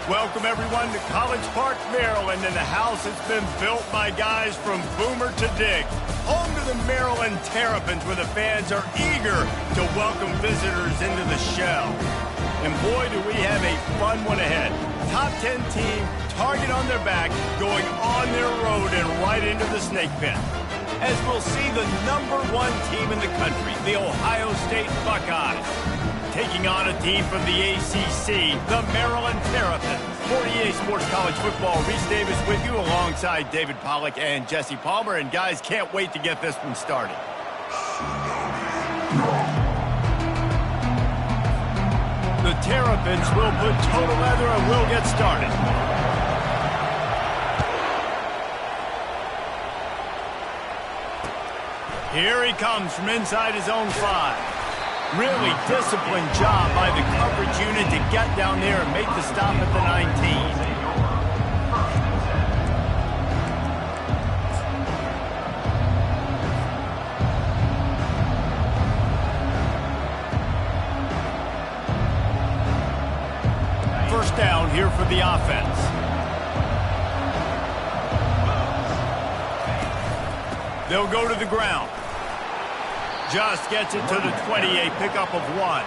Welcome, everyone, to College Park, Maryland, and the house has been built by guys from Boomer to Dig. Home to the Maryland Terrapins, where the fans are eager to welcome visitors into the shell. And boy, do we have a fun one ahead. Top 10 team, target on their back, going on their road and right into the snake pit. As we'll see the #1 team in the country, the Ohio State Buckeyes, taking on a team from the ACC, the Maryland Terrapins. For EA Sports College Football, Reese Davis with you alongside David Pollack and Jesse Palmer. And guys, can't wait to get this one started. The Terrapins will put total leather and we'll get started. Here he comes from inside his own 5. Really disciplined job by the coverage unit to get down there and make the stop at the 19. First down here for the offense. They'll go to the ground. Just gets it to the 20, a pickup of 1.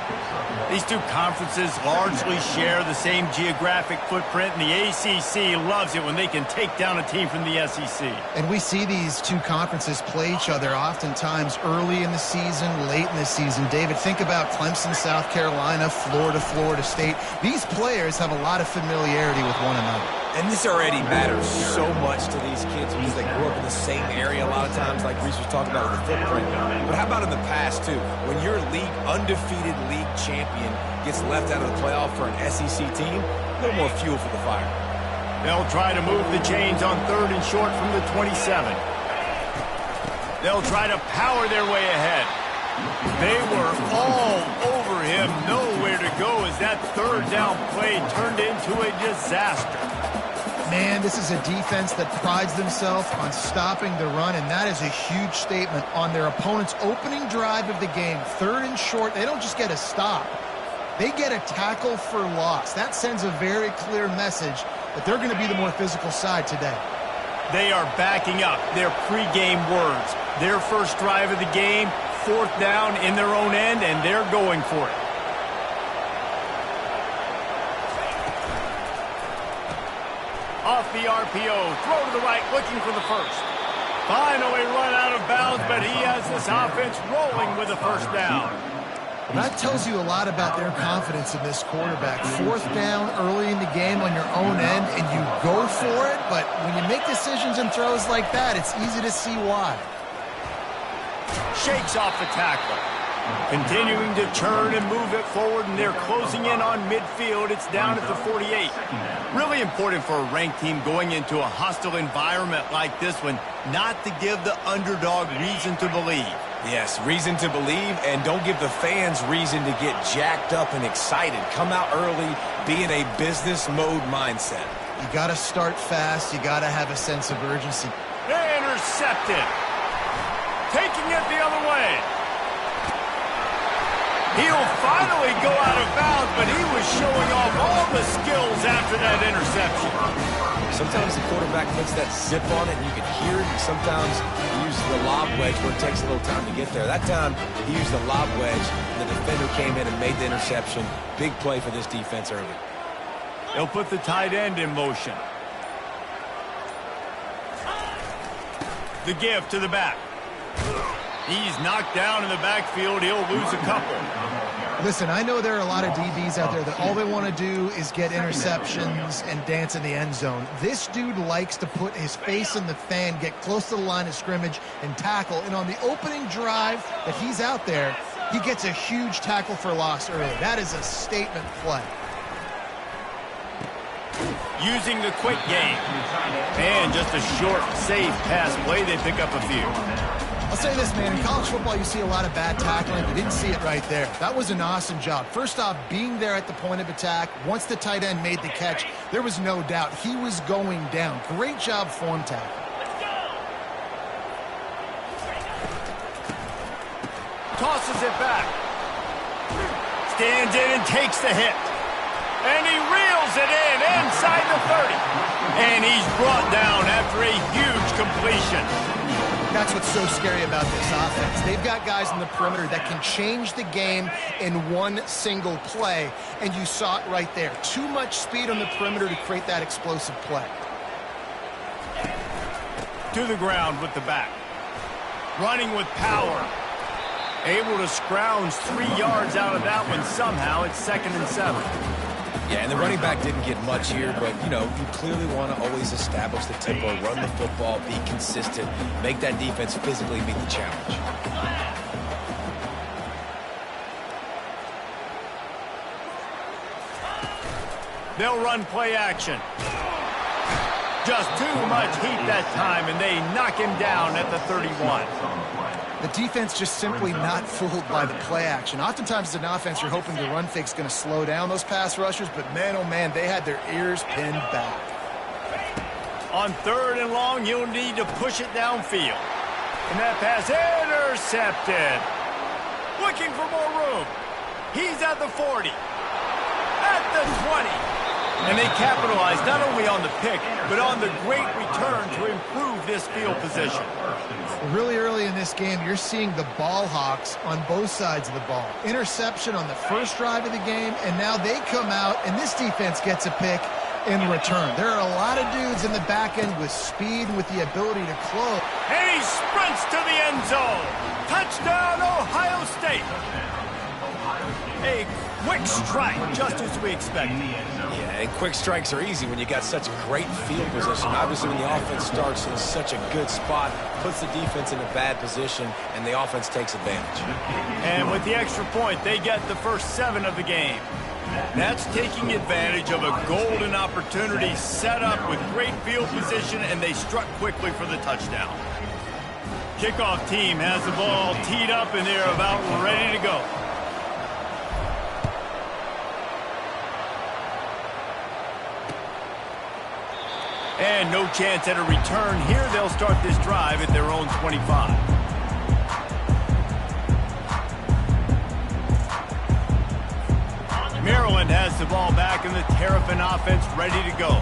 These two conferences largely share the same geographic footprint, and the ACC loves it when they can take down a team from the SEC. And we see these two conferences play each other oftentimes early in the season, late in the season. David, think about Clemson, South Carolina, Florida, Florida State. These players have a lot of familiarity with one another. And this already matters so much to these kids because they grew up in the same area a lot of times, like Reese was talking about with the footprint. But how about in the past, too? When your undefeated league champion gets left out of the playoff for an SEC team, a little more fuel for the fire. They'll try to move the chains on 3rd and short from the 27. They'll try to power their way ahead. They were all over him, nowhere to go as that 3rd down play turned into a disaster. Man, this is a defense that prides themselves on stopping the run, and that is a huge statement on their opponent's opening drive of the game. 3rd and short, they don't just get a stop. They get a tackle for loss. That sends a very clear message that they're going to be the more physical side today. They are backing up their pregame words. Their first drive of the game, 4th down in their own end, and they're going for it. Off the RPO, throw to the right, looking for the first. Finally run out of bounds, but he has this offense rolling with a 1st down. That tells you a lot about their confidence in this quarterback. 4th down early in the game on your own end, and you go for it, but when you make decisions and throws like that, it's easy to see why. Shakes off the tackle. Continuing to turn and move it forward, and they're closing in on midfield. It's down at the 48. Really important for a ranked team going into a hostile environment like this one, not to give the underdog reason to believe. Yes, reason to believe, and don't give the fans reason to get jacked up and excited. Come out early, be in a business mode mindset. You got to start fast. You got to have a sense of urgency. Intercepted. Taking it the other way. He'll finally go out of bounds, but he was showing off all the skills after that interception. Sometimes the quarterback puts that zip on it, and you can hear it. And sometimes he uses the lob wedge where it takes a little time to get there. That time, he used the lob wedge, and the defender came in and made the interception. Big play for this defense early. They'll put the tight end in motion. The give to the back. He's knocked down in the backfield. He'll lose a couple. Listen, I know there are a lot of DBs out there that all they want to do is get interceptions and dance in the end zone. This dude likes to put his face in the fan, get close to the line of scrimmage, and tackle. And on the opening drive that he's out there, he gets a huge tackle for loss early. That is a statement play. Using the quick game. And just a short, safe pass play. They pick up a few. I'll say this, man, in college football, you see a lot of bad tackling. You didn't see it right there. That was an awesome job. First off, being there at the point of attack. Once the tight end made the catch, there was no doubt he was going down. Great job form tackle. Tosses it back. Stands in and takes the hit. And he reels it in inside the 30. And he's brought down after a huge completion. That's what's so scary about this offense. They've got guys in the perimeter that can change the game in one single play, and you saw it right there. Too much speed on the perimeter to create that explosive play. To the ground with the back. Running with power. Able to scrounge 3 yards out of that one somehow. It's 2nd and 7. Yeah, and the running back didn't get much here, but, you know, you clearly want to always establish the tempo, run the football, be consistent, make that defense physically meet the challenge. They'll run play action. Just too much heat that time, and they knock him down at the 31. The defense just simply not fooled by the play action. Oftentimes as an offense, you're hoping the run fake's going to slow down those pass rushers, but man, oh man, they had their ears pinned back. On 3rd and long, you'll need to push it downfield. And that pass intercepted. Looking for more room. He's at the 40. At the 20. And they capitalized not only on the pick, but on the great return to improve this field position. Really early in this game, you're seeing the ball hawks on both sides of the ball. Interception on the first drive of the game, and now they come out, and this defense gets a pick in return. There are a lot of dudes in the back end with speed and with the ability to close. And he sprints to the end zone. Touchdown, Ohio State. A quick strike, just as we expected. Yeah, and quick strikes are easy when you got such great field position. Obviously, when the offense starts in such a good spot, puts the defense in a bad position, and the offense takes advantage. And with the extra point, they get the first 7 of the game. That's taking advantage of a golden opportunity set up with great field position, and they struck quickly for the touchdown. Kickoff team has the ball teed up, and they're about ready to go. And no chance at a return here. They'll start this drive at their own 25. Maryland has the ball back and the Terrapin offense ready to go.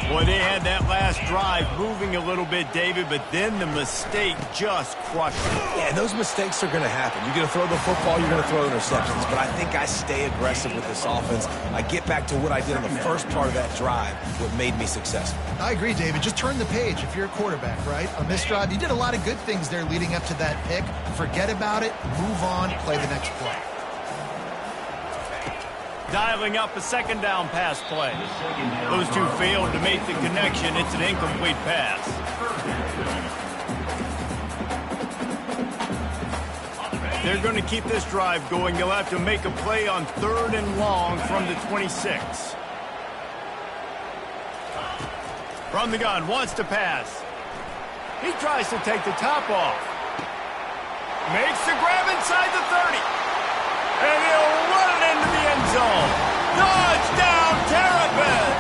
Boy, they had that last drive moving a little bit, David, but then the mistake just crushed it. Yeah, and those mistakes are going to happen. You're going to throw the football, you're going to throw interceptions, but I think I stay aggressive with this offense. I get back to what I did on the first part of that drive, what made me successful. I agree, David. Just turn the page if you're a quarterback, right? On this drive, you did a lot of good things there leading up to that pick. Forget about it, move on, play the next play. Dialing up a 2nd down pass play. Those two failed to make the connection. It's an incomplete pass. They're going to keep this drive going. They'll have to make a play on 3rd and long from the 26. From the gun, wants to pass. He tries to take the top off. Makes the grab inside the 30. And he'll run it into the end zone. Touchdown, Terrapins!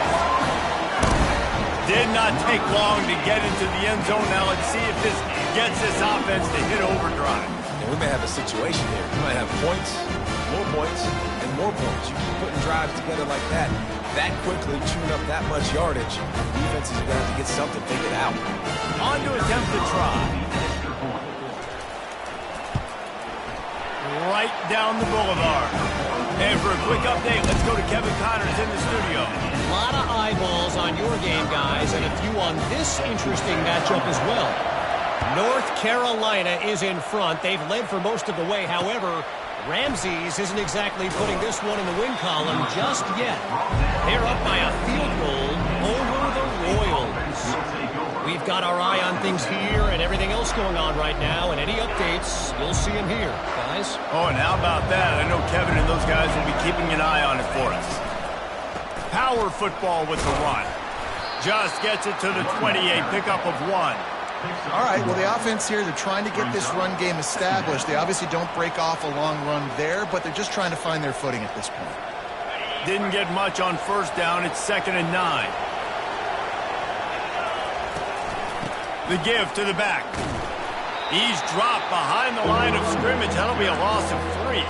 Did not take long to get into the end zone. Now let's see if this gets this offense to hit overdrive. And we may have a situation here. We might have points, and more points. You keep putting drives together like that quickly, chewing up that much yardage, defenses are going to have to get something figured out. On to attempt the try. Right down the boulevard. And for a quick update, let's go to Kevin Connors in the studio. A lot of eyeballs on your game, guys, and a few on this interesting matchup as well. North Carolina is in front. They've led for most of the way. However, Ramses isn't exactly putting this one in the win column just yet. They're up by a field goal over the Royals. We've got our eye on things here and everything else going on right now, and any updates, you'll see them here, guys. Oh, and how about that? I know Kevin and those guys will be keeping an eye on it for us. Power football with the run. Just gets it to the 28, pickup of 1. All right, well, the offense here, they're trying to get this run game established. They obviously don't break off a long run there, but they're just trying to find their footing at this point. Didn't get much on 1st down. It's 2nd and 9. The give to the back. He's dropped behind the line of scrimmage. That'll be a loss of 3.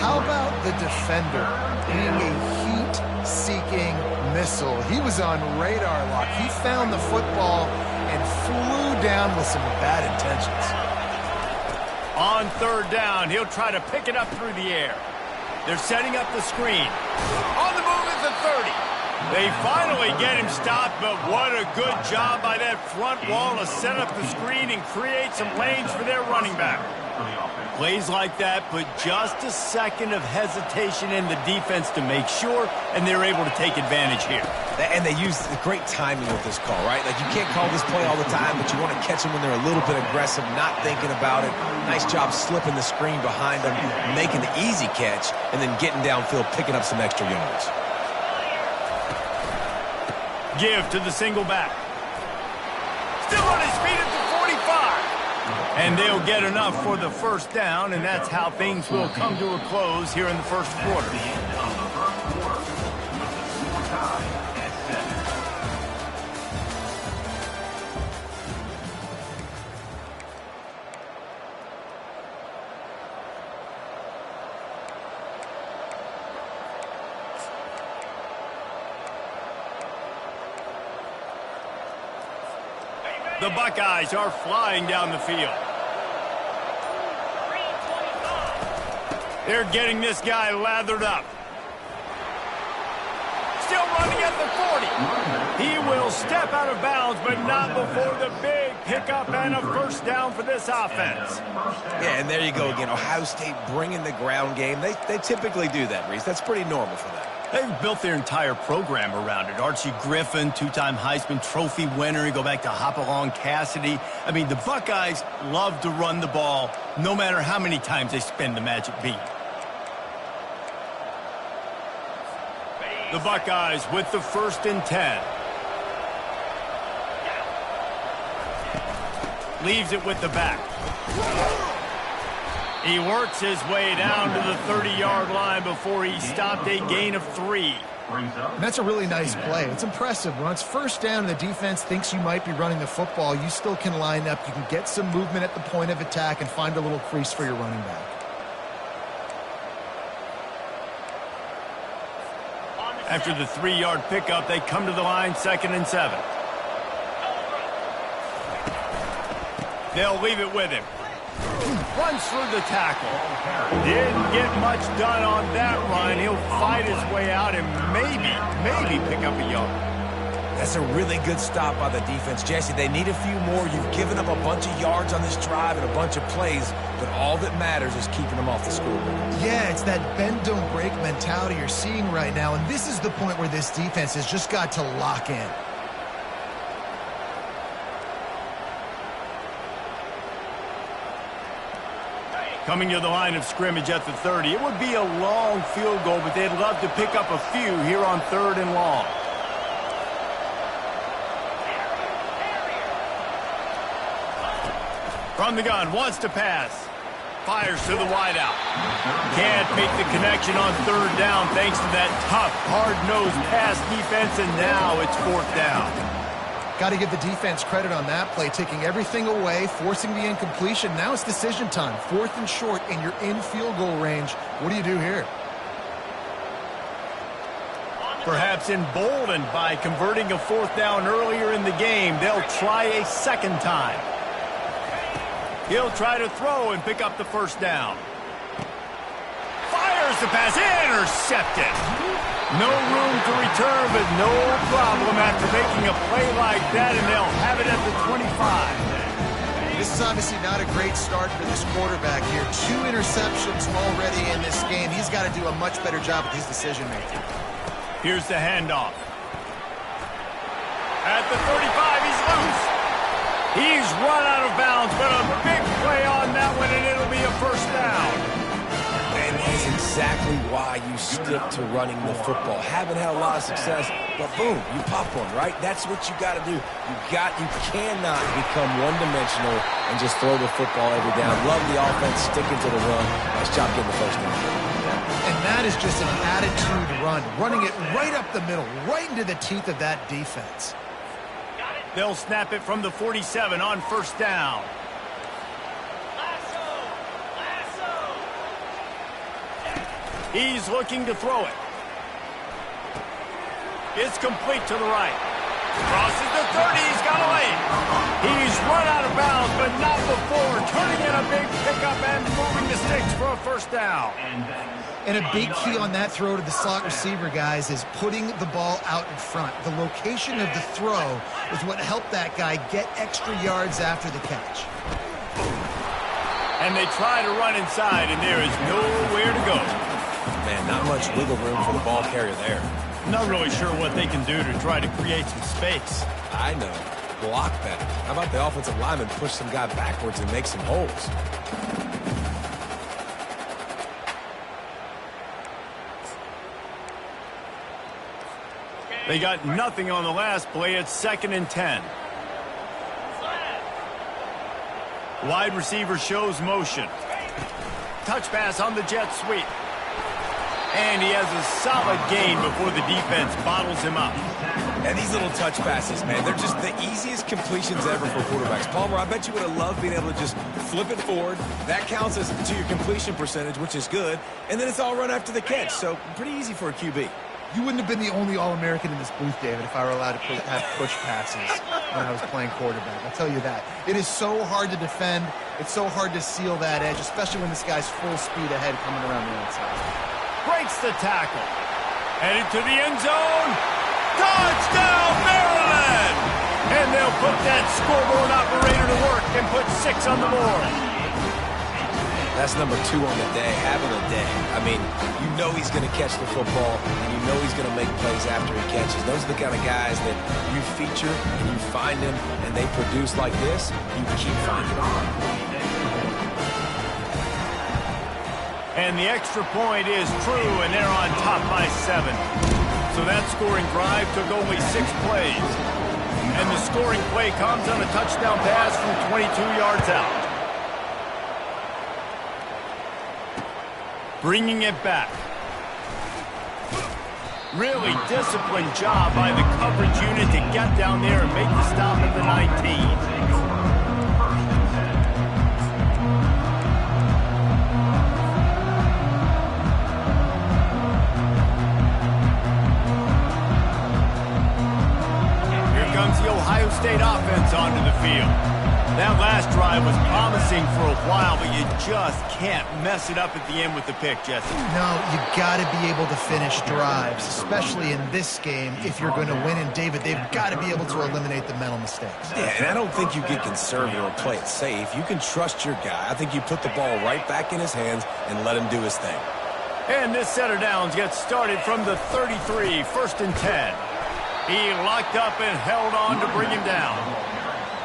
How about the defender being a heat-seeking missile? He was on radar lock. He found the football and flew down with some bad intentions. On third down, he'll try to pick it up through the air. They're setting up the screen. On the move is the 30. They finally get him stopped, but what a good job by that front wall to set up the screen and create some lanes for their running back. Plays like that put just a second of hesitation in the defense to make sure, and they're able to take advantage here. And they use great timing with this call, right? Like, you can't call this play all the time, but you want to catch them when they're a little bit aggressive, not thinking about it. Nice job slipping the screen behind them, making the easy catch, and then getting downfield, picking up some extra yards. Give to the single back. Still on his feet at the 45. And they'll get enough for the first down, and that's how things will come to a close here in the first quarter. The Buckeyes are flying down the field. They're getting this guy lathered up. Still running at the 40. He will step out of bounds, but not before the big pickup and a first down for this offense. Yeah, and there you go again. Ohio State bringing the ground game. They typically do that, Reese. That's pretty normal for them. They've built their entire program around it. Archie Griffin, two-time Heisman Trophy winner. You go back to Hopalong Cassidy. I mean, the Buckeyes love to run the ball, no matter how many times they spend the magic beat. The Buckeyes with the 1st and 10. Leaves it with the back. He works his way down to the 30-yard line before he stopped a gain of 3. And that's a really nice play. It's impressive. When it's first down and the defense thinks you might be running the football, you still can line up. You can get some movement at the point of attack and find a little crease for your running back. After the 3-yard pickup, they come to the line, 2nd and 7. They'll leave it with him. Runs through the tackle. Didn't get much done on that run. He'll fight his way out and maybe pick up a yard. That's a really good stop by the defense. Jesse, they need a few more. You've given up a bunch of yards on this drive and a bunch of plays, but all that matters is keeping them off the scoreboard. Yeah, it's that bend, don't break mentality you're seeing right now, and this is the point where this defense has just got to lock in. Coming to the line of scrimmage at the 30. It would be a long field goal, but they'd love to pick up a few here on 3rd and long. From the gun, wants to pass. Fires to the wideout. Can't make the connection on 3rd down thanks to that tough, hard-nosed pass defense, and now it's 4th down. Got to give the defense credit on that play, taking everything away, forcing the incompletion. Now it's decision time. 4th and short, and you're in field goal range. What do you do here? Perhaps emboldened by converting a 4th down earlier in the game, they'll try a second time. He'll try to throw and pick up the 1st down. Fires the pass, intercepted. No room to return, but no problem after making a play like that, and they'll have it at the 25. This is obviously not a great start for this quarterback here. 2 interceptions already in this game. He's got to do a much better job with his decision-making. Here's the handoff. At the 35, he's loose. He's run out of bounds, but a big play on that one, and it'll be a 1st down. And that's exactly why you stick to running the football. Haven't had a lot of success, but boom, you pop one, right? That's what you got to do. You cannot become one-dimensional and just throw the football every down. Love the offense, sticking to the run. Nice job getting the 1st down. And that is just an attitude run, running it right up the middle, right into the teeth of that defense. They'll snap it from the 47 on 1st down. He's looking to throw it. It's complete to the right. Crosses the 30. He's got a lane. He's run out of bounds, but not before turning in a big pickup and moving the sticks for a first down. And a big key on that throw to the slot receiver, guys, is putting the ball out in front. The location of the throw is what helped that guy get extra yards after the catch. And they try to run inside, and there is nowhere to go. Man, not much wiggle room for the ball carrier there. Not really sure what they can do to try to create some space. I know. Block better. How about the offensive lineman push some guy backwards and make some holes? They got nothing on the last play. It's 2nd and 10. Wide receiver shows motion. Touch pass on the jet sweep. And he has a solid gain before the defense bottles him up. And these little touch passes, man, they're just the easiest completions ever for quarterbacks. Palmer, I bet you would have loved being able to just flip it forward. That counts as to your completion percentage, which is good. And then it's all run after the catch. So pretty easy for a QB. You wouldn't have been the only All-American in this booth, David, if I were allowed to have push passes when I was playing quarterback. I'll tell you that. It is so hard to defend. It's so hard to seal that edge, especially when this guy's full speed ahead coming around the outside. Breaks the tackle. Headed to the end zone. Touchdown, Maryland! And they'll put that scoreboard operator to work and put 6 on the board. That's number 2 on the day, having a day. I mean, you know he's going to catch the football, and you know he's going to make plays after he catches. Those are the kind of guys that you feature, and you find them, and they produce like this, you keep finding them. And the extra point is true, and they're on top by 7. So that scoring drive took only 6 plays. And the scoring play comes on a touchdown pass from 22 yards out. Bringing it back. Really disciplined job by the coverage unit to get down there and make the stop at the 19. The Ohio State offense onto the field. That last drive was promising for a while, but you just can't mess it up at the end with the pick, Jesse. No, you got to be able to finish drives, especially in this game if you're going to win. And, David, they've got to be able to eliminate the mental mistakes. Yeah, and I don't think you get conservative or play it safe. You can trust your guy. I think you put the ball right back in his hands and let him do his thing. And this set of downs gets started from the 33, 1st and 10. He locked up and held on to bring him down.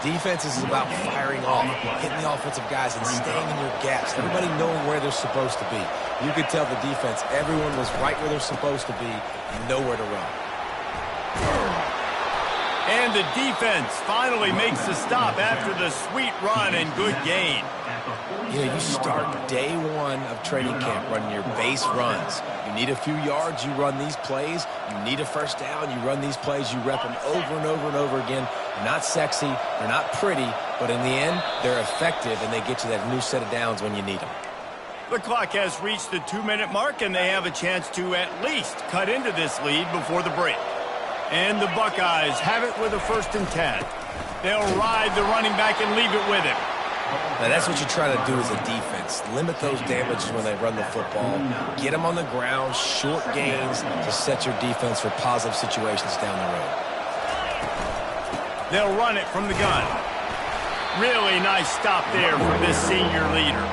Defense is about firing off, hitting the offensive guys, and staying in your gaps. Everybody knowing where they're supposed to be. You could tell the defense, everyone was right where they're supposed to be and nowhere to run. And the defense finally makes the stop after the sweet run and good gain. You know, you start day 1 of training camp running your base runs. You need a few yards, you run these plays. You need a first down, you run these plays. You rep them over and over and over again. They're not sexy, they're not pretty, but in the end, they're effective, and they get you that new set of downs when you need them. The clock has reached the 2-minute mark, and they have a chance to at least cut into this lead before the break. And the Buckeyes have it with a 1st and 10. They'll ride the running back and leave it with him. Now, that's what you try to do as a defense. Limit those damages when they run the football. Get them on the ground, short gains to set your defense for positive situations down the road. They'll run it from the gun. Really nice stop there from this senior leader.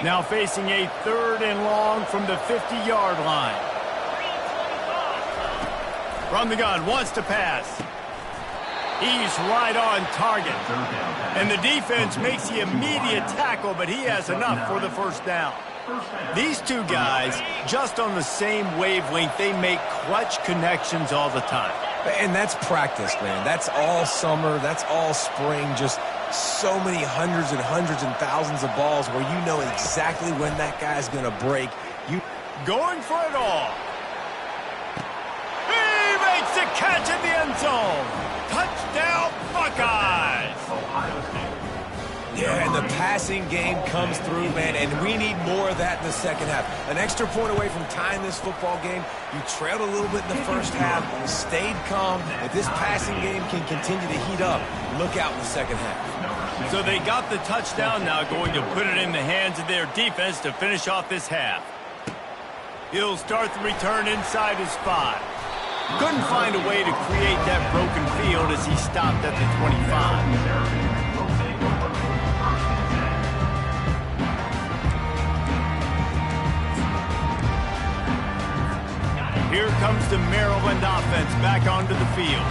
Now facing a 3rd and long from the 50-yard line. From the gun, wants to pass. He's right on target. And the defense makes the immediate tackle, but he has enough for the first down. These two guys, just on the same wavelength, they make clutch connections all the time. And that's practice, man. That's all summer. That's all spring. Just so many hundreds and hundreds and thousands of balls where you know exactly when that guy's going to break. Going for it all. He makes the catch in the end zone. Touchdown, Buckeyes. Yeah, and the passing game comes through, man, and we need more of that in the second half. An extra point away from tying this football game. You trailed a little bit in the first half, stayed calm. If this passing game can continue to heat up, look out in the second half. So they got the touchdown now, going to put it in the hands of their defense to finish off this half. He'll start the return inside his 5. Couldn't find a way to create that broken field as he stopped at the 25. Here comes the Maryland offense back onto the field.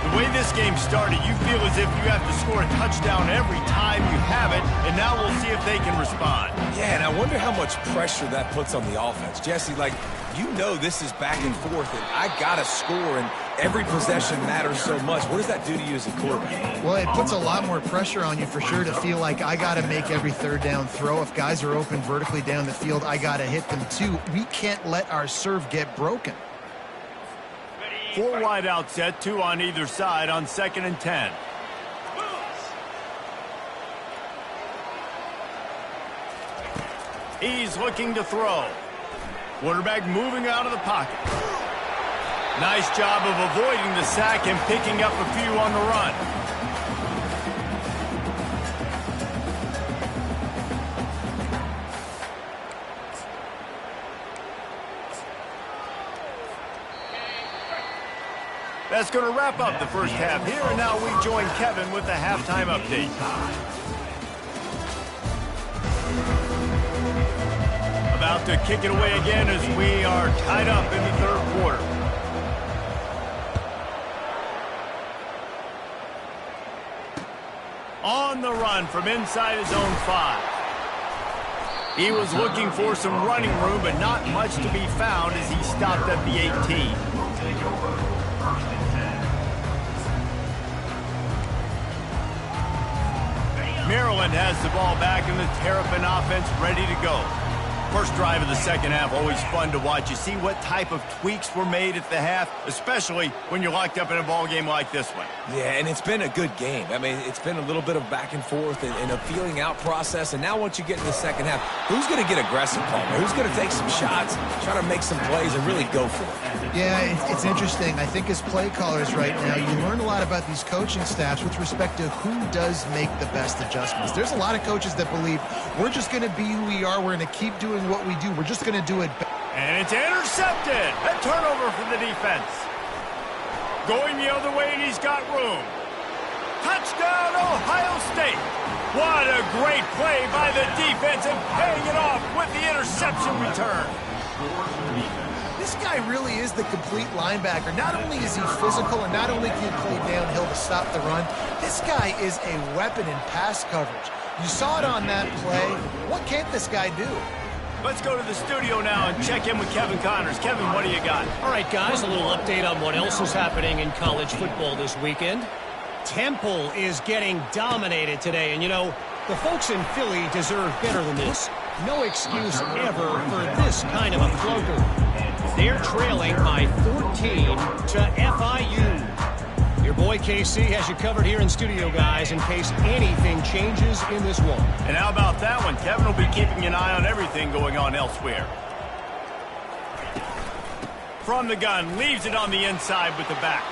The way this game started, you feel as if you have to score a touchdown every time you have it, and now we'll see if they can respond. Yeah, and I wonder how much pressure that puts on the offense. Jesse, like, you know this is back and forth, and I got to score, and every possession matters so much. What does that do to you as a quarterback? Well, it puts a lot more pressure on you for sure to feel like I got to make every third down throw. If guys are open vertically down the field, I got to hit them too. We can't let our serve get broken. 4 wide out set, 2 on either side on 2nd and 10. He's looking to throw. Quarterback moving out of the pocket. Nice job of avoiding the sack and picking up a few on the run. That's going to wrap up the first half here, and now we join Kevin with the halftime update. About to kick it away again as we are tied up in the third quarter. On the run from inside his own 5. He was looking for some running room, but not much to be found as he stopped at the 18. Maryland has the ball back in the Terrapin offense ready to go. First drive of the second half, always fun to watch. You see what type of tweaks were made at the half, especially when you're locked up in a ball game like this one. Yeah, and it's been a good game. I mean, it's been a little bit of back and forth and a feeling out process. And now once you get in the second half, who's going to get aggressive, Palmer? Who's going to take some shots, try to make some plays, and really go for it? Yeah, it's interesting. I think as play callers right now, you learn a lot about these coaching staffs with respect to who does make the best adjustments. There's a lot of coaches that believe we're just going to be who we are. We're going to keep doing what we do. We're just going to do it. And it's intercepted. A turnover for the defense. Going the other way, and he's got room. Touchdown, Ohio State. What a great play by the defense and paying it off with the interception return. This guy really is the complete linebacker. Not only is he physical and not only can he play downhill to stop the run, this guy is a weapon in pass coverage. You saw it on that play. What can't this guy do? Let's go to the studio now and check in with Kevin Connors. Kevin, what do you got? All right, guys, a little update on what else is happening in college football this weekend. Temple is getting dominated today, and you know, the folks in Philly deserve better than this. No excuse ever for this kind of a floater. They're trailing by 14 to FIU. Your boy KC has you covered here in studio, guys, in case anything changes in this one. And how about that one? Kevin will be keeping an eye on everything going on elsewhere. From the gun, leaves it on the inside with the back.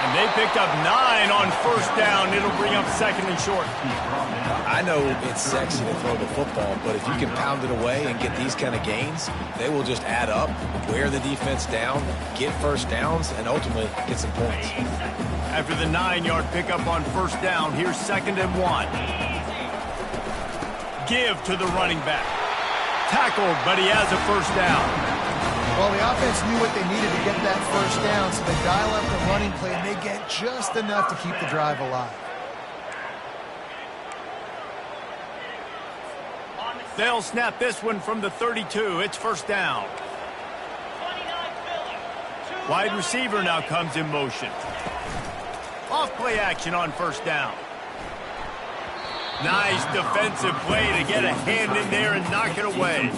And they picked up 9 on first down. It'll bring up 2nd and short. I know it's sexy to throw the football, but if you can pound it away and get these kind of gains, they will just add up, wear the defense down, get first downs, and ultimately get some points. After the 9-yard pickup on first down, here's 2nd and 1. Give to the running back. Tackled, but he has a first down. Well, the offense knew what they needed to get that first down, so they dial up the running play, and they get just enough to keep the drive alive. They'll snap this one from the 32. It's first down. Wide receiver now comes in motion. Off play action on first down. Nice defensive play to get a hand in there and knock it away.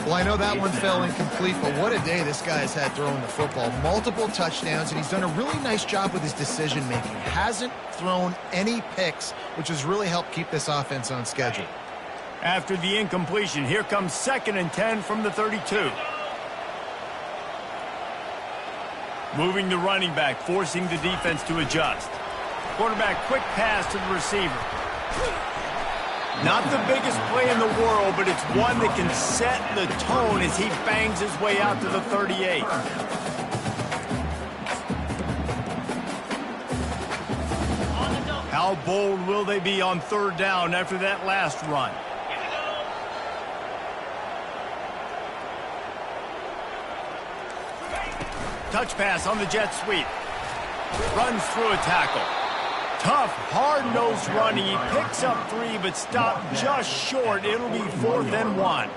Well, I know that one fell incomplete, but what a day this guy has had throwing the football. Multiple touchdowns, and he's done a really nice job with his decision-making. Hasn't thrown any picks, which has really helped keep this offense on schedule. After the incompletion, here comes 2nd and 10 from the 32. Moving the running back, forcing the defense to adjust. Quarterback, quick pass to the receiver. Not the biggest play in the world, but it's one that can set the tone as he bangs his way out to the 38. How bold will they be on 3rd down after that last run? Touch pass on the jet sweep. Runs through a tackle. Tough, hard-nosed running. He picks up 3, but stopped just short. It'll be 4th and 1.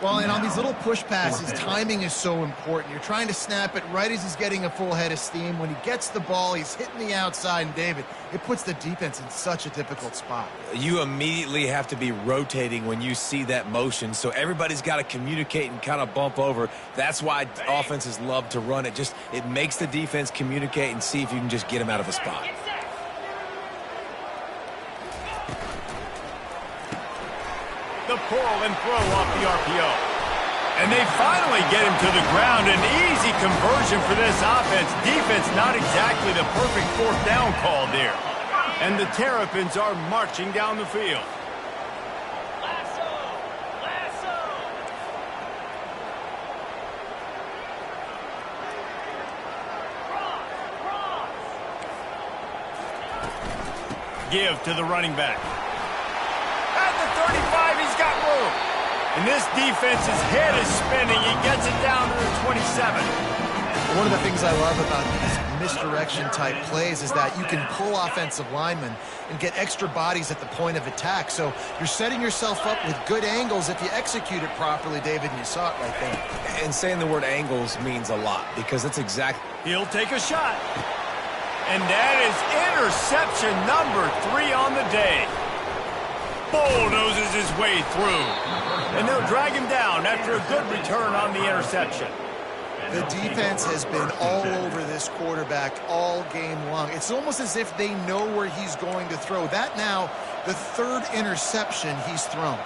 Well, and on these little push passes, timing is so important. You're trying to snap it right as he's getting a full head of steam. When he gets the ball, he's hitting the outside, and David, it puts the defense in such a difficult spot. You immediately have to be rotating when you see that motion, so everybody's got to communicate and kind of bump over. That's why offenses love to run it. It makes the defense communicate and see if you can just get him out of a spot. The pull and throw off the RPO. And they finally get him to the ground. An easy conversion for this offense. Defense not exactly the perfect 4th down call there. And the Terrapins are marching down the field. Give to the running back. At the 35, he's got room. And this defense's head is spinning. He gets it down to the 27. One of the things I love about these misdirection-type plays is that you can pull offensive linemen and get extra bodies at the point of attack. So you're setting yourself up with good angles if you execute it properly, David, and you saw it right there. And saying the word angles means a lot because that's exactly... He'll take a shot. And that is interception number 3 on the day. Bulldozes his way through. And they'll drag him down after a good return on the interception. The defense has been all over this quarterback all game long. It's almost as if they know where he's going to throw. That now, the 3rd interception he's thrown.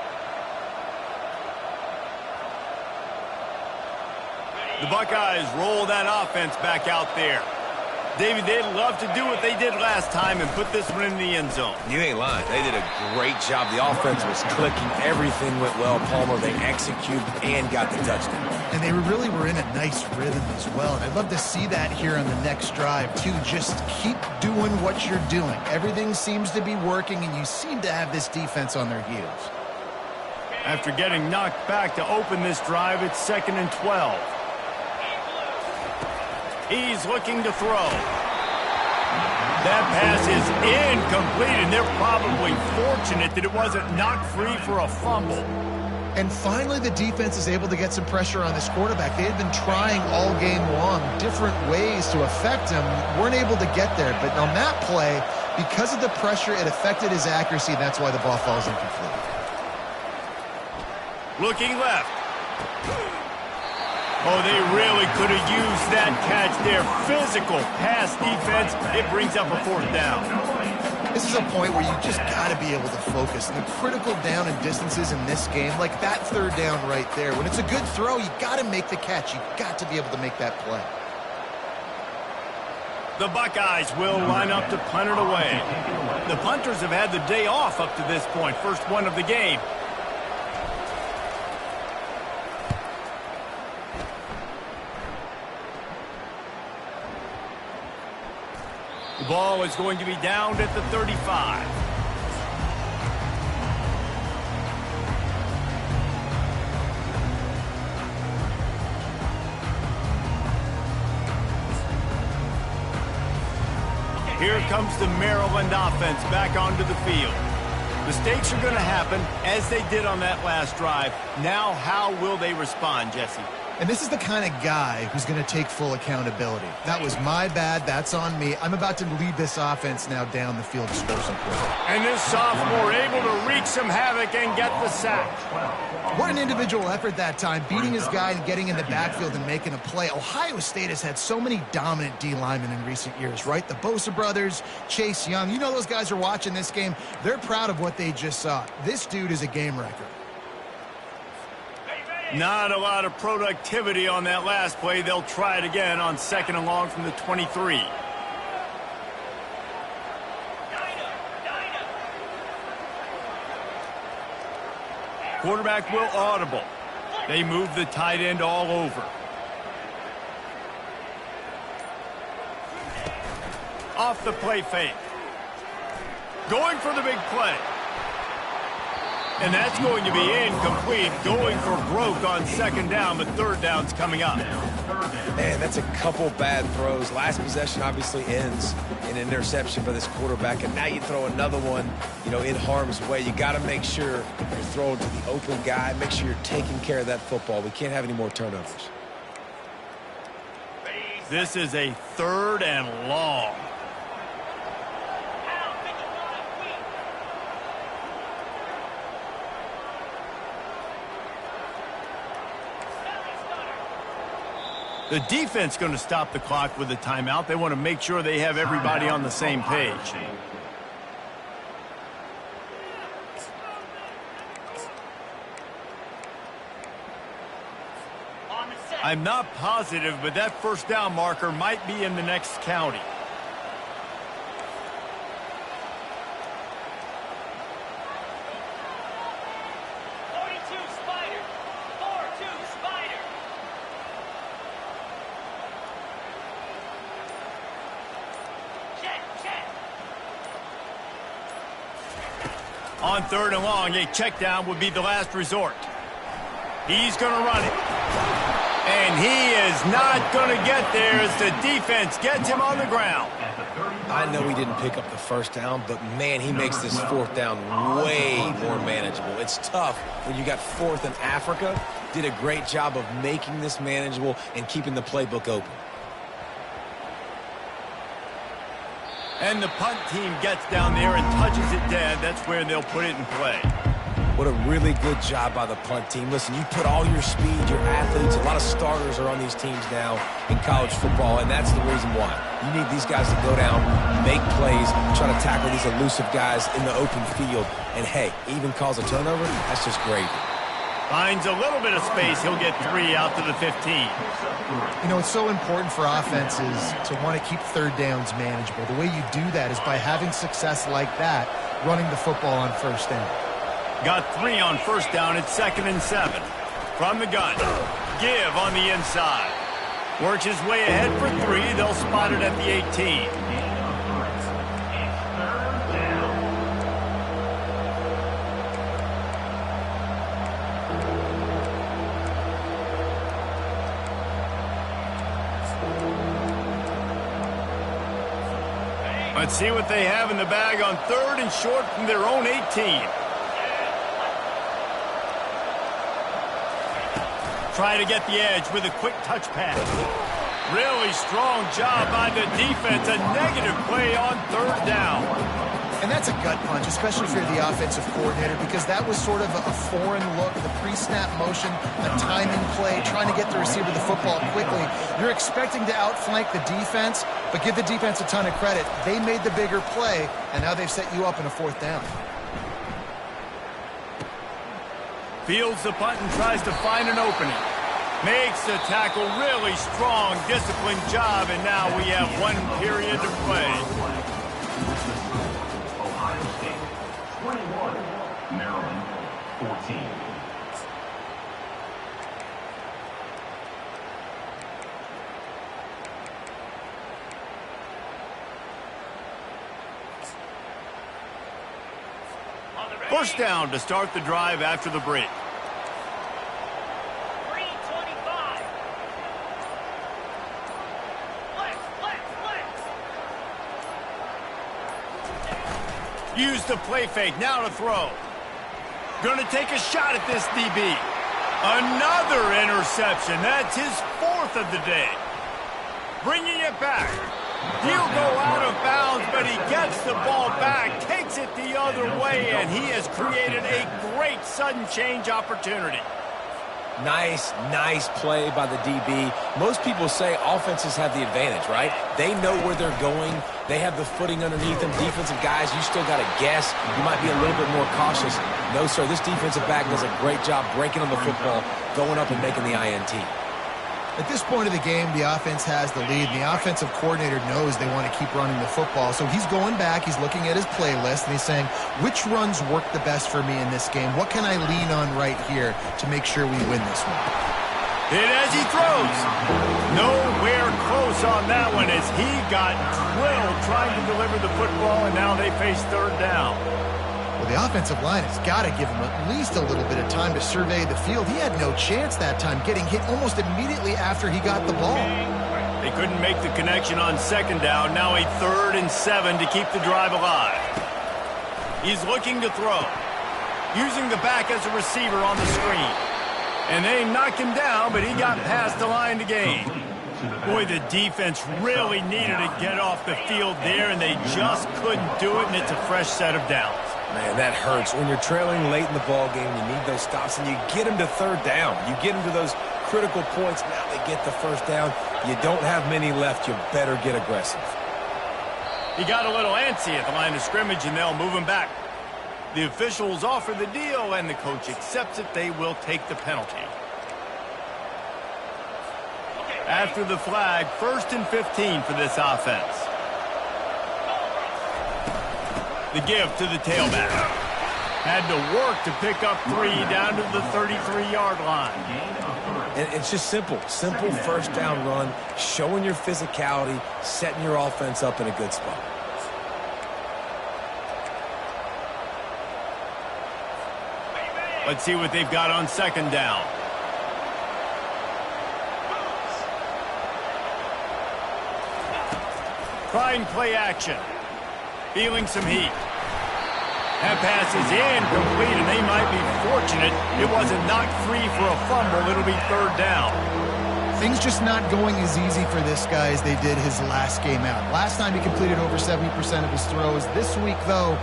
The Buckeyes roll that offense back out there. David, they'd love to do what they did last time and put this one in the end zone. You ain't lying. They did a great job. The offense was clicking. Everything went well, Palmer. They executed and got the touchdown. And they really were in a nice rhythm as well. And I'd love to see that here on the next drive, too. Just keep doing what you're doing. Everything seems to be working, and you seem to have this defense on their heels. After getting knocked back to open this drive, it's 2nd and 12. He's looking to throw. That pass is incomplete, and they're probably fortunate that it wasn't knocked free for a fumble. And finally, the defense is able to get some pressure on this quarterback. They had been trying all game long different ways to affect him. Weren't able to get there. But on that play, because of the pressure, it affected his accuracy. That's why the ball falls incomplete. Looking left. Oh, they really could have used that catch there. Physical pass defense. It brings up a 4th down. This is a point where you just got to be able to focus. And the critical down and distances in this game, like that 3rd down right there, when it's a good throw, you got to make the catch. You got to be able to make that play. The Buckeyes will line up to punt it away. The punters have had the day off up to this point. First one of the game. The ball is going to be downed at the 35. Here comes the Maryland offense back onto the field. Mistakes are going to happen, as they did on that last drive. Now, how will they respond, Jesse? And this is the kind of guy who's going to take full accountability. That was my bad. That's on me. I'm about to lead this offense now down the field to score some points. And this sophomore able to wreak some havoc and get the sack. What an individual effort that time, beating his guy and getting in the backfield and making a play. Ohio State has had so many dominant D linemen in recent years, right? The Bosa brothers, Chase Young. You know those guys are watching this game. They're proud of what they just saw. This dude is a game wrecker. Not a lot of productivity on that last play. They'll try it again on 2nd and long from the 23. Quarterback will audible. They move the tight end all over. Off the play fake. Going for the big play. And that's going to be incomplete. Going for broke on 2nd down, but 3rd down's coming up. Man, that's a couple bad throws. Last possession obviously ends in an interception for this quarterback, and now you throw another one, in harm's way. You got to make sure you're throwing to the open guy. Make sure you're taking care of that football. We can't have any more turnovers. This is a 3rd and long. The defense going to stop the clock with a timeout. They want to make sure they have everybody on the same page. I'm not positive, but that 1st down marker might be in the next county. On 3rd and long, a check down would be the last resort. He's going to run it. And he is not going to get there as the defense gets him on the ground. I know he didn't pick up the 1st down, but, man, he makes this 4th down way more manageable. It's tough when you got 4th in Africa. Did a great job of making this manageable and keeping the playbook open. And the punt team gets down there and touches it dead. That's where they'll put it in play. What a really good job by the punt team. Listen, you put all your speed, your athletes, a lot of starters are on these teams now in college football, and that's the reason why. You need these guys to go down, make plays, try to tackle these elusive guys in the open field. And, hey, even cause a turnover, that's just gravy. Finds a little bit of space. He'll get 3 out to the 15. It's so important for offenses to want to keep 3rd downs manageable. The way you do that is by having success like that, running the football on 1st down. Got 3 on 1st down. It's 2nd and 7. From the gun. Give on the inside. Works his way ahead for 3. They'll spot it at the 18. Let's see what they have in the bag on 3rd and short from their own 18. Try to get the edge with a quick touch pass. Really strong job by the defense. A negative play on 3rd down. And that's a gut punch, especially if you're the offensive coordinator, because that was sort of a foreign look, the pre-snap motion, a timing play, trying to get the receiver the football quickly. You're expecting to outflank the defense, but give the defense a ton of credit. They made the bigger play, and now they've set you up in a 4th down. Fields the punt and tries to find an opening. Makes the tackle, really strong, disciplined job, and now we have 1 period to play. Ohio State, 21, Maryland, 14. First down to start the drive after the break. 3:25. Use the play fake, now to throw. Going to take a shot at this DB. Another interception. That's his fourth of the day. Bringing it back. He'll go out of bounds, but he gets the ball back, takes it the other way, and he has created a great sudden change opportunity. Nice play by the DB. Most people say offenses have the advantage, right? They know where they're going. They have the footing underneath them. Defensive guys, you still got to guess. You might be a little bit more cautious. No, sir, this defensive back does a great job breaking on the football, going up and making the INT. At this point of the game, the offense has the lead. The offensive coordinator knows they want to keep running the football. So he's going back, he's looking at his playlist, and he's saying, which runs work the best for me in this game? What can I lean on right here to make sure we win this one? Hit as he throws. Nowhere close on that one as he got drilled trying to deliver the football, and now they face third down. Well, the offensive line has got to give him at least a little bit of time to survey the field. He had no chance that time, getting hit almost immediately after he got the ball. They couldn't make the connection on second down. Now a 3rd and 7 to keep the drive alive. He's looking to throw, using the back as a receiver on the screen. And they knocked him down, but he got past the line to gain. Boy, the defense really needed to get off the field there, and they just couldn't do it, and it's a fresh set of downs. Man, that hurts. When you're trailing late in the ball game, you need those stops, and you get them to third down. You get them to those critical points. Now they get the first down. You don't have many left. You better get aggressive. He got a little antsy at the line of scrimmage, and they'll move him back. The officials offer the deal, and the coach accepts it. They will take the penalty. After the flag, 1st and 15 for this offense. The give to the tailback. Had to work to pick up 3 down to the 33-yard line. And it's just simple first down run, showing your physicality, setting your offense up in a good spot. Let's see what they've got on second down. Trying play action. Feeling some heat. That pass is incomplete, and they might be fortunate it wasn't knocked free for a fumble. It'll be third down. Things just not going as easy for this guy as they did his last game out. Last time he completed over 70% of his throws. This week, though,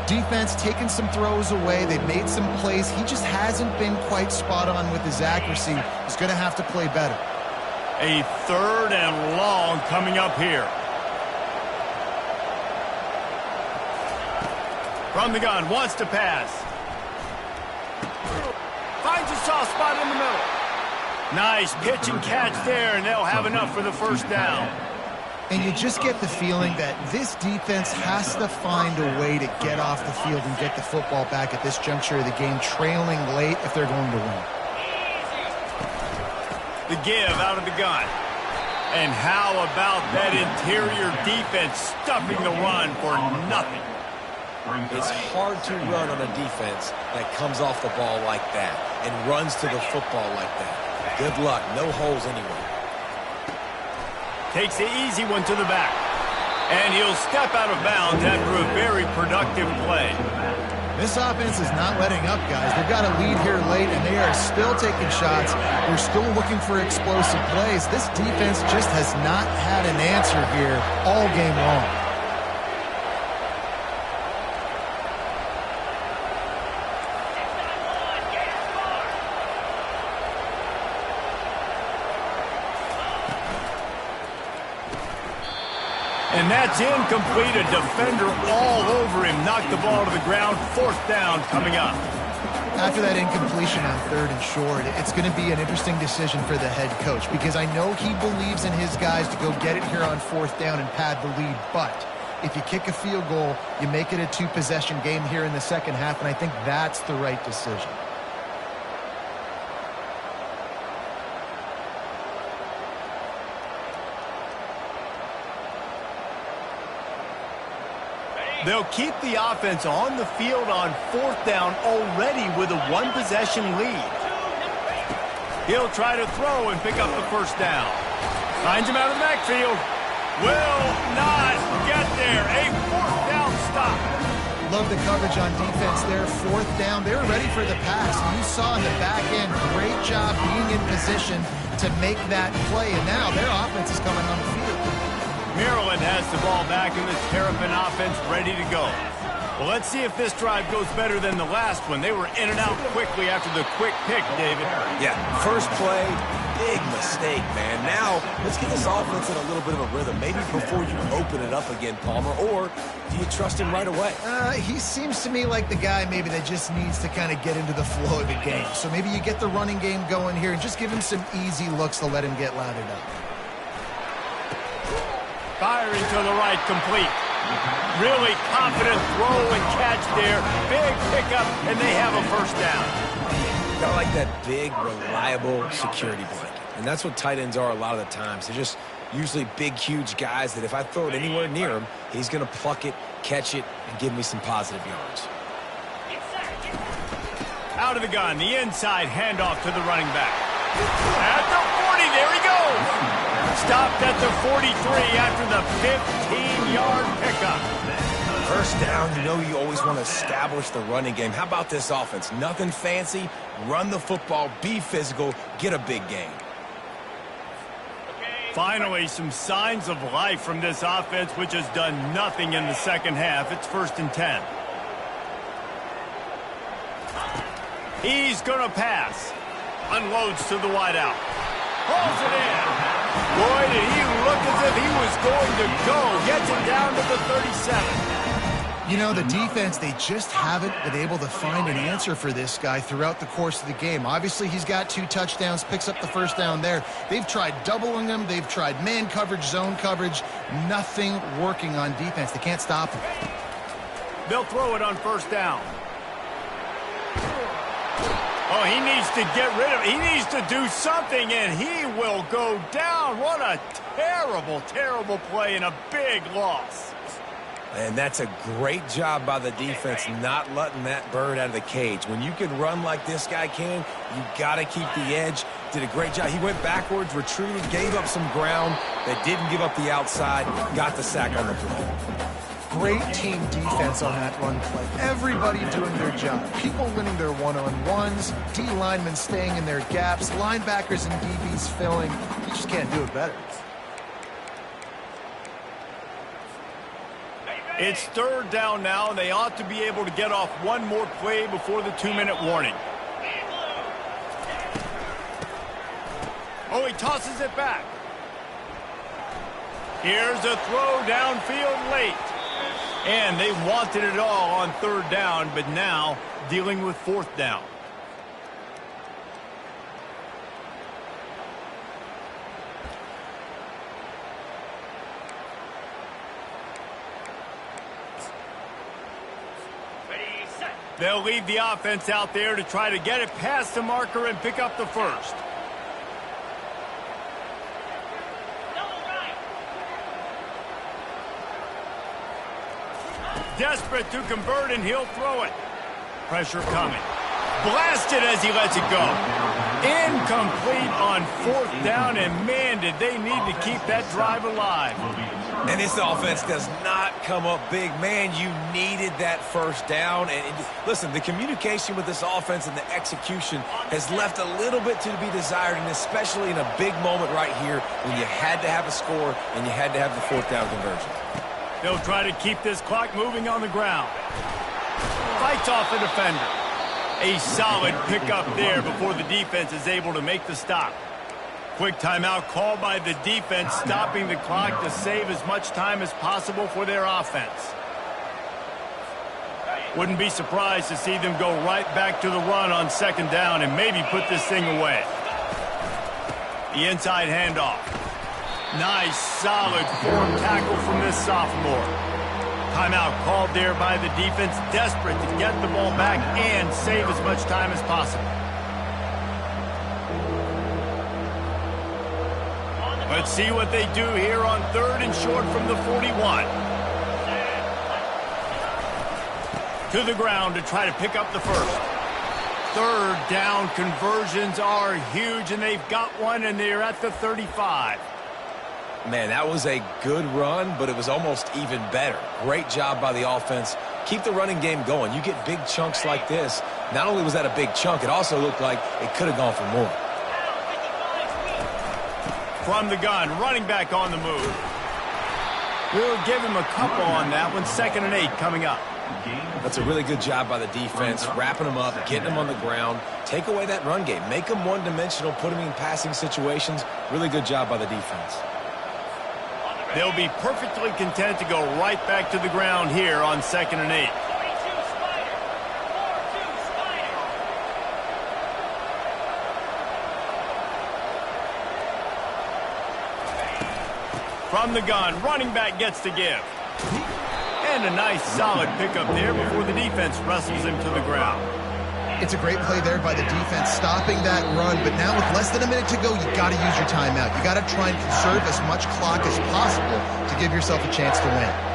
defense taking some throws away. They've made some plays. He just hasn't been quite spot on with his accuracy. He's going to have to play better. A 3rd and long coming up here. From the gun, wants to pass. Finds a soft spot in the middle. Nice pitch and catch there, and they'll have enough for the first down. And you just get the feeling that this defense has to find a way to get off the field and get the football back at this juncture of the game, trailing late if they're going to win. The give out of the gun. And how about that interior defense stuffing the run for nothing? It's hard to run on a defense that comes off the ball like that and runs to the football like that. Good luck. No holes anywhere. Takes the easy one to the back. And he'll step out of bounds after a very productive play. This offense is not letting up, guys. They've got a lead here late, and they are still taking shots. They're still looking for explosive plays. This defense just has not had an answer here all game long. And that's incomplete. A defender all over him. Knocked the ball to the ground. 4th down coming up. After that incompletion on 3rd and short, it's going to be an interesting decision for the head coach because I know he believes in his guys to go get it here on 4th down and pad the lead. But if you kick a field goal, you make it a 2-possession game here in the second half, and I think that's the right decision. They'll keep the offense on the field on 4th down already with a 1-possession lead. He'll try to throw and pick up the first down. Finds him out of the backfield. Will not get there. A 4th down stop. Love the coverage on defense there. Fourth down, they were ready for the pass. You saw in the back end, great job being in position to make that play, and now their offense is coming on the field. Maryland has the ball back in the Terrapin offense ready to go. Well, let's see if this drive goes better than the last one. They were in and out quickly after the quick pick, David. Yeah, first play, big mistake, man. Now, let's get this offense in a little bit of a rhythm. Maybe before you open it up again, Palmer, or do you trust him right away? He seems to me like the guy maybe that just needs to kind of get into the flow of the game. So maybe you get the running game going here and just give him some easy looks to let him get lathered up. Firing to the right, complete. Really confident throw and catch there. Big pickup, and they have a first down. Got like that big, reliable security blanket. And that's what tight ends are a lot of the times. They're just usually big, huge guys that if I throw it anywhere near him, he's going to pluck it, catch it, and give me some positive yards. Out of the gun, the inside handoff to the running back. At the 40, there he goes. Stopped at the 43 after the 15-yard pickup. First down, you know you always want to establish the running game. How about this offense? Nothing fancy. Run the football, be physical, get a big gain. Finally, some signs of life from this offense, which has done nothing in the second half. It's 1st and 10. He's going to pass. Unloads to the wideout. Pulls it in. Boy, did he look as if he was going to go. Gets it down to the 37. You know, the defense, they just haven't been able to find an answer for this guy throughout the course of the game. Obviously, he's got 2 touchdowns, picks up the first down there. They've tried doubling him. They've tried man coverage, zone coverage. Nothing working on defense. They can't stop him. They'll throw it on first down. Oh, he needs to get rid of it. He needs to do something, and he will go down. What a terrible, terrible play and a big loss. And that's a great job by the defense not letting that bird out of the cage. When you can run like this guy can, you got to keep the edge. Did a great job. He went backwards, retreated, gave up some ground. They didn't give up the outside, got the sack on the play. Great team defense on that run play. Everybody doing their job. People winning their one-on-ones, D linemen staying in their gaps, linebackers and DBs filling. You just can't do it better. It's 3rd down now, and they ought to be able to get off one more play before the 2-minute warning. Oh, he tosses it back. Here's a throw downfield late. And they wanted it all on 3rd down, but now dealing with 4th down. They'll leave the offense out there to try to get it past the marker and pick up the first. Desperate to convert, and he'll throw it. Pressure coming. Blasted as he lets it go. Incomplete on 4th down, and man, did they need to keep that drive alive. And this offense does not come up big. Man, you needed that first down. And listen, the communication with this offense and the execution has left a little bit to be desired, and especially in a big moment right here when you had to have a score and you had to have the 4th down conversion. They'll try to keep this clock moving on the ground. Fights off the defender. A solid pickup there before the defense is able to make the stop. Quick timeout called by the defense, stopping the clock to save as much time as possible for their offense. Wouldn't be surprised to see them go right back to the run on 2nd down and maybe put this thing away. The inside handoff. Nice, solid form tackle from this sophomore. Timeout called there by the defense, desperate to get the ball back and save as much time as possible. Let's see what they do here on 3rd and short from the 41. To the ground to try to pick up the first. 3rd down conversions are huge, and they've got one, and they're at the 35. Man, that was a good run, but it was almost even better. Great job by the offense, Keep the running game going. You get big chunks like this. Not only was that a big chunk, it also looked like it could have gone for more. From the gun, running back on the move. We'll give him a couple on that one. 2nd and 8 coming up. That's a really good job by the defense, wrapping them up, getting them on the ground. Take away that run game. Make them one-dimensional, put them in passing situations. Really good job by the defense. They'll be perfectly content to go right back to the ground here on 2nd and 8. From the gun, running back gets to give. And a nice solid pickup there before the defense wrestles him to the ground. It's a great play there by the defense, stopping that run. But now with less than a minute to go, you got to use your timeout. You got to try and conserve as much clock as possible to give yourself a chance to win.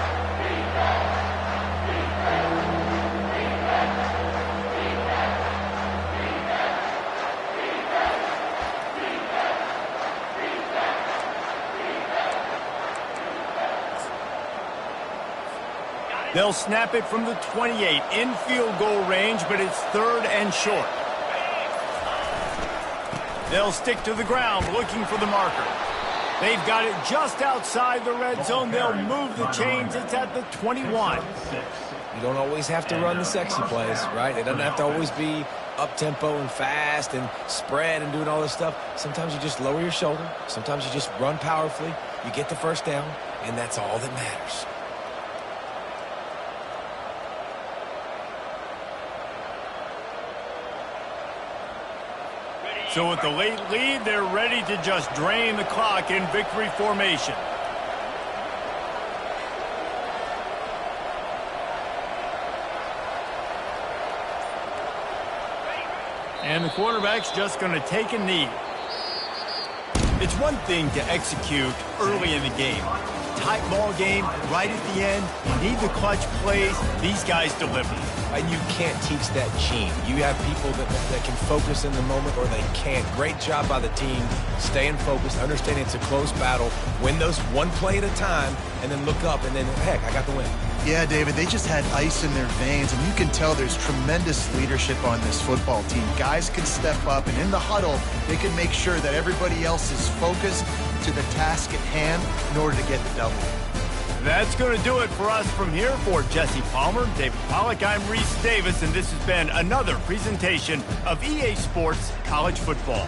They'll snap it from the 28 in field goal range, but it's 3rd and short. They'll stick to the ground looking for the marker. They've got it just outside the red zone. They'll move the chains. It's at the 21. You don't always have to run the sexy plays, right? It doesn't have to always be up-tempo and fast and spread and doing all this stuff. Sometimes you just lower your shoulder. Sometimes you just run powerfully. You get the first down, and that's all that matters. So with the late lead, they're ready to just drain the clock in victory formation. And the quarterback's just going to take a knee. It's one thing to execute early in the game. Tight ball game, right at the end. You need the clutch plays. These guys deliver. And you can't teach that gene. You have people that can focus in the moment or they can't. Great job by the team, staying focused, understanding it's a close battle, win those one play at a time, and then look up, and then, heck, I got the win. Yeah, David, they just had ice in their veins, and you can tell there's tremendous leadership on this football team. Guys can step up, and in the huddle, they can make sure that everybody else is focused to the task at hand in order to get the W. That's going to do it for us from here. For Jesse Palmer, David Pollack, I'm Reese Davis, and this has been another presentation of EA Sports College Football.